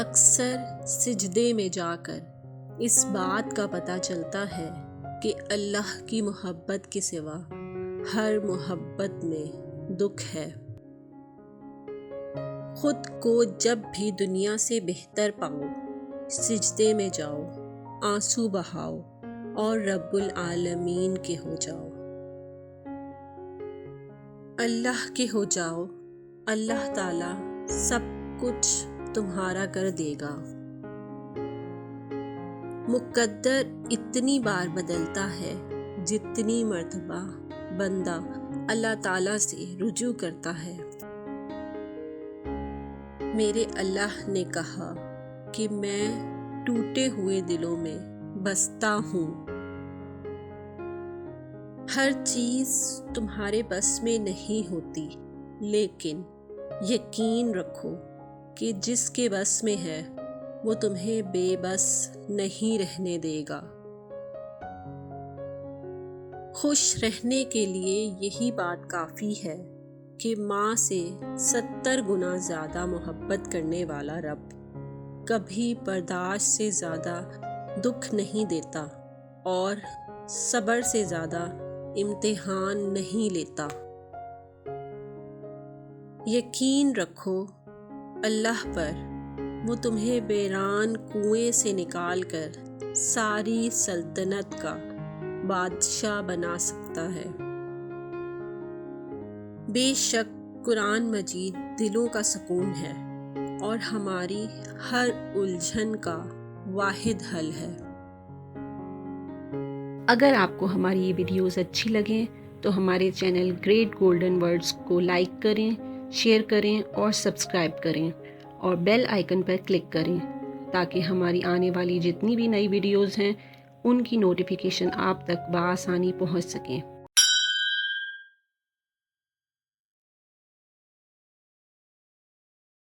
اکثر سجدے میں جا کر اس بات کا پتہ چلتا ہے کہ اللہ کی محبت کے سوا ہر محبت میں دکھ ہے۔ خود کو جب بھی دنیا سے بہتر پاؤ، سجدے میں جاؤ، آنسو بہاؤ اور رب العالمین کے ہو جاؤ۔ اللہ کے ہو جاؤ، اللہ تعالیٰ سب کچھ تمہارا کر دے گا۔ مقدر اتنی بار بدلتا ہے جتنی مرتبہ بندہ اللہ تعالیٰ سے رجوع کرتا ہے۔ میرے اللہ نے کہا کہ میں ٹوٹے ہوئے دلوں میں بستا ہوں۔ ہر چیز تمہارے بس میں نہیں ہوتی، لیکن یقین رکھو کہ جس کے بس میں ہے وہ تمہیں بے بس نہیں رہنے دے گا۔ خوش رہنے کے لیے یہی بات کافی ہے کہ ماں سے 70 گنا زیادہ محبت کرنے والا رب کبھی برداشت سے زیادہ دکھ نہیں دیتا اور صبر سے زیادہ امتحان نہیں لیتا۔ یقین رکھو اللہ پر، وہ تمہیں ویران کنویں سے نکال کر ساری سلطنت کا بادشاہ بنا سکتا ہے۔ بے شک قرآن مجید دلوں کا سکون ہے اور ہماری ہر الجھن کا واحد حل ہے۔ اگر آپ کو ہماری یہ ویڈیوز اچھی لگیں تو ہمارے چینل گریٹ گولڈن ورڈز کو لائک کریں، شیئر کریں اور سبسکرائب کریں اور بیل آئیکن پر کلک کریں تاکہ ہماری آنے والی جتنی بھی نئی ویڈیوز ہیں ان کی نوٹیفیکیشن آپ تک بآسانی پہنچ سکیں۔